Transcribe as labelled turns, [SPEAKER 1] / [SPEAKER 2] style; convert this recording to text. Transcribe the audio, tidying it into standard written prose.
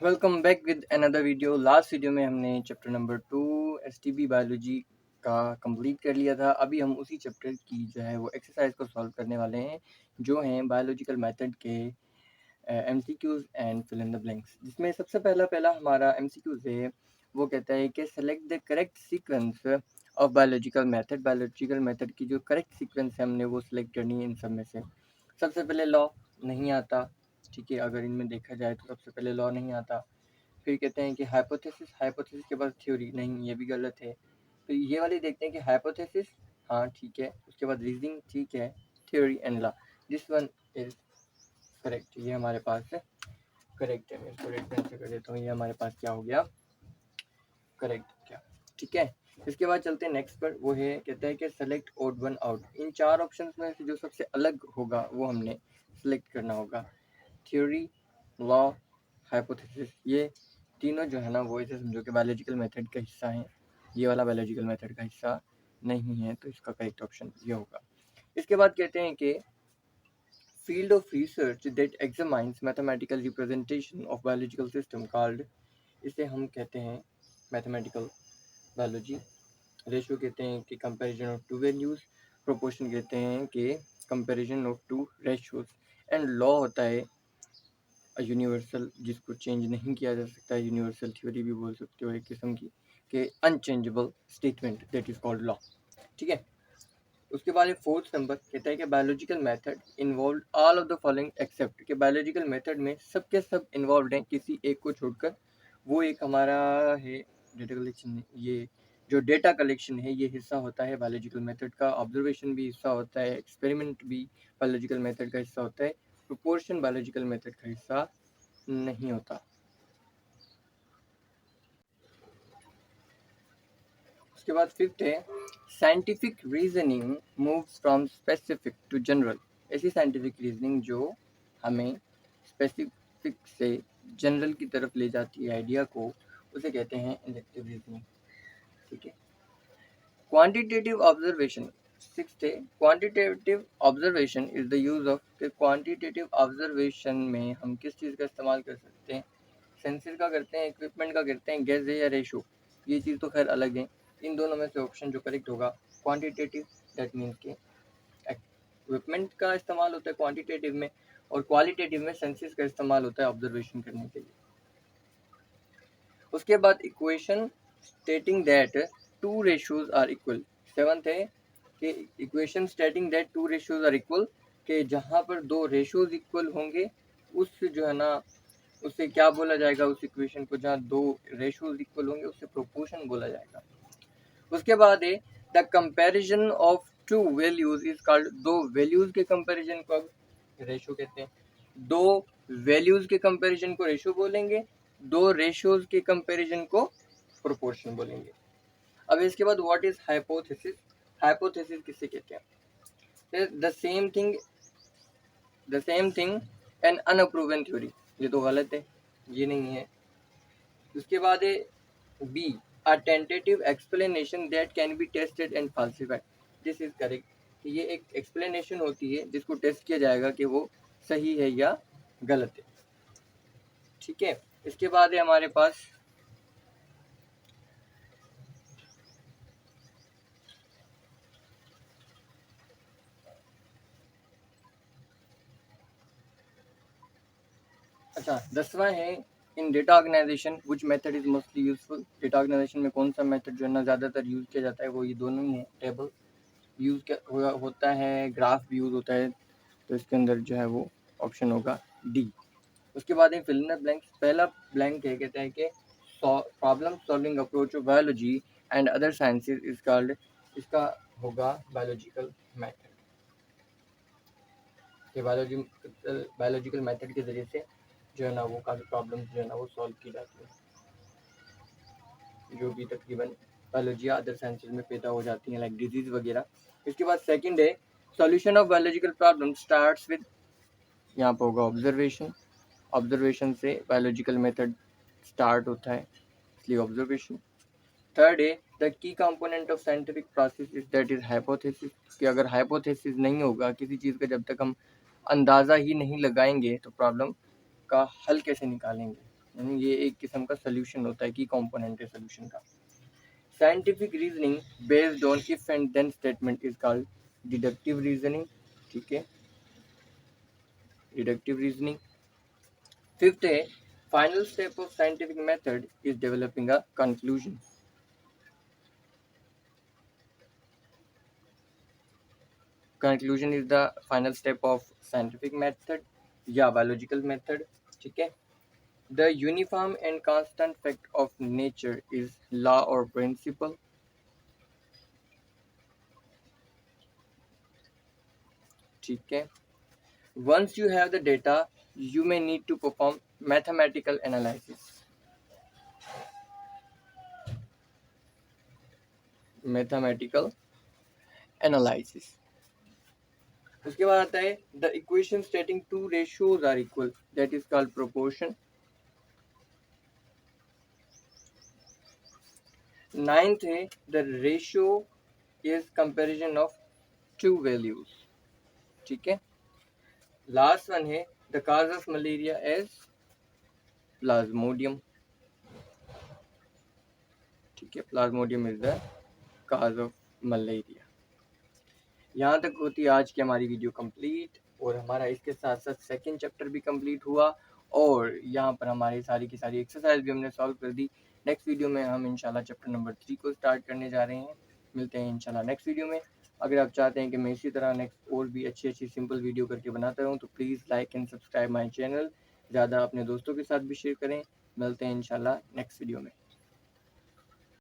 [SPEAKER 1] Welcome back with another video. Last video में हमने chapter number 2 STB biology का complete कर लिया था। अभी हम उसी चैप्टर की जो है वो एक्सरसाइज को सॉल्व करने वाले हैं, जो हैं बायोलॉजिकल मेथड के MCQs and fill in the blanks. जिसमें सबसे पहला हमारा एमसीक्यूज है, वो कहता है कि select the correct sequence of biological method. Biological method की जो करेक्ट सीक्वेंस है हमने वो सिलेक्ट करनी है इन सब में से। सबसे पहले लॉ नहीं आता, ठीक है। अगर इनमें देखा जाए तो सबसे पहले लॉ नहीं आता। फिर कहते हैं कि हाइपोथेसिस, हाइपोथेसिस के बाद थ्योरी, नहीं ये भी गलत है। फिर ये वाली देखते हैं कि हाइपोथेसिस, हाँ ठीक है। उसके बाद रीजनिंग, ठीक है। Theory and law, this one is correct. ये हमारे पास करेक्ट है। मैं इसको रेड पेन से कर देता हूँ। ये हमारे पास क्या हो गया, करेक्ट क्या, ठीक है। इसके बाद चलते हैं नेक्स्ट पर। वो है, कहता है कि सेलेक्ट ओड वन आउट। इन चार ऑप्शंस में से जो सबसे अलग होगा वो हमने सेलेक्ट करना होगा। थ्योरी, लॉ, हाइपोथेसिस, ये तीनों जो है ना वो इसे समझो कि बायोलॉजिकल मेथड का हिस्सा है। ये वाला बायोलॉजिकल मेथड का हिस्सा नहीं है, तो इसका करेक्ट ऑप्शन ये होगा। इसके बाद कहते हैं कि field of research that examines mathematical representation of biological system called, इसे हम कहते हैं मैथमेटिकल बायोलॉजी। रेशियो कहते हैं कि comparison of two values. Proportion कहते हैं कि comparison of two ratios. And law होता है यूनिवर्सल, जिसको चेंज नहीं किया जा सकता। यूनिवर्सल थ्योरी भी बोल सकते हो एक किस्म की, कि unchangeable statement, that is called law, ठीक है। उसके बाद फोर्थ नंबर कहता है कि biological method involve all of the following except, कि बायोलॉजिकल मेथड में सब के सब इन्वॉल्व हैं किसी एक को छोड़कर। वो एक हमारा है डेटा कलेक्शन। ये जो डेटा कलेक्शन है ये हिस्सा होता है बायोलॉजिकल मेथड का। ऑब्जर्वेशन भी हिस्सा होता है, एक्सपेरिमेंट भी बायोलॉजिकल मेथड का हिस्सा होता है। प्रोपोर्शन बायोलॉजिकल मेथड का हिस्सा नहीं होता। उसके बाद फिफ्थ है, scientific reasoning moves from specific to general. ऐसी साइंटिफिक रीजनिंग जो हमें स्पेसिफिक से जनरल की तरफ ले जाती है आइडिया को, उसे कहते हैं इंडक्टिव रीजनिंग, ठीक है। क्वांटिटेटिव ऑब्जर्वेशन, सिक्स्थ है, quantitative observation is the use of. Quantitative observation में हम किस चीज़ का इस्तेमाल कर सकते हैं? सेंसर का करते हैं, इक्विपमेंट का करते हैं, गैस है या रेशो, ये चीज़ तो खैर अलग है। इन दोनों में से ऑप्शन जो करेक्ट होगा क्वांटिटेटिव, दैट मीन्स के इक्विपमेंट का इस्तेमाल होता है क्वांटिटेटिव में, और क्वालिटेटिव में सेंसेस का इस्तेमाल होता है ऑब्जर्वेशन करने के लिए। उसके बाद equation stating that two ratios are equal. Seventh है कि equation stating that two ratios are equal, कि जहाँ पर दो रेशियोज इक्वल होंगे उस जो है ना उससे क्या बोला जाएगा, उस इक्वेशन को जहाँ दो रेशियोज इक्वल होंगे उससे प्रोपोर्शन बोला जाएगा। उसके बाद है the comparison of two values is called. दो वैल्यूज के कंपैरिजन को रेशियो कहते हैं। दो वैल्यूज के कंपैरिजन को रेशियो बोलेंगे, दो रेशियोज के कंपैरिजन को प्रोपोर्शन बोलेंगे। अब इसके बाद व्हाट इज हाइपोथेसिस। हाइपोथेसिस किसे कहते हैं? The same thing an unproven theory. ये तो गलत है, ये नहीं है। उसके बाद है B, a tentative explanation that can be tested and falsified. This is correct. ये एक एक्सप्लेनेशन होती है जिसको टेस्ट किया जाएगा कि वो सही है या गलत है, ठीक है। इसके बाद है हमारे पास अच्छा 10वां है, in data organisation which method is mostly useful. Data organisation में कौन सा मेथड जो है ना ज़्यादातर यूज़ किया जाता है, वो ये दोनों ही है। टेबल यूज़ होता है, ग्राफ भी यूज़ होता है, तो इसके अंदर जो है वो ऑप्शन होगा डी। उसके बाद है फिल इन द ब्लैंक्स। पहला ब्लैंक है, कहता है कि problem solving approach of biology and other sciences is called. इसका होगा बायोलॉजिकल मेथड। कि बायोलॉजिकल मेथड के ज़रिए से जो है ना वो काफ़ी प्रॉब्लम्स जो है ना वो सॉल्व की जाती है, जो भी तकरीबन बायोलॉजी या अदर साइंसेज में पैदा हो जाती हैं, लाइक डिजीज़ वगैरह। इसके बाद सेकंड है solution of biological problem starts with, यहाँ पर होगा ऑब्जर्वेशन। ऑब्जर्वेशन से बायोलॉजिकल मेथड स्टार्ट होता है, इसलिए ऑब्जर्वेशन। थर्ड है the key component of scientific process is that is hypothesis, कि अगर हाइपोथेसिस नहीं होगा किसी चीज़ का, जब तक हम अंदाज़ा ही नहीं लगाएंगे तो प्रॉब्लम का हल कैसे निकालेंगे। ये एक किस्म का सोल्यूशन होता है, की कंपोनेंट है सोल्यूशन का। Scientific reasoning based on if and then statement is called deductive reasoning. ठीक है, डिडक्टिव रीजनिंग। फिफ्थ है final step of scientific method is developing a conclusion. Conclusion is the final step of scientific method या biological method. ठीक है, the uniform and constant fact of nature is law और principle. ठीक है, once you have the data you may need to perform mathematical analysis। Mathematical analysis. उसके बाद आता है the equation stating two ratios are equal, that is called proportion. Ninth है the ratio is comparison of two values. ठीक है, last one है the cause of malaria is plasmodium. ठीक है, plasmodium is the cause of malaria. यहाँ तक होती है आज की हमारी वीडियो कंप्लीट, और हमारा इसके साथ साथ सेकंड चैप्टर भी कंप्लीट हुआ, और यहाँ पर हमारी सारी की सारी एक्सरसाइज भी हमने सॉल्व कर दी। नेक्स्ट वीडियो में हम इंशाल्लाह चैप्टर नंबर 3 को स्टार्ट करने जा रहे हैं। मिलते हैं इंशाल्लाह नेक्स्ट वीडियो में। अगर आप चाहते हैं कि मैं इसी तरह नेक्स्ट और भी अच्छी अच्छी सिंपल वीडियो करके बनाता रहूँ तो please like and subscribe my channel. ज़्यादा अपने दोस्तों के साथ भी शेयर करें। मिलते हैं इंशाल्लाह नेक्स्ट वीडियो में।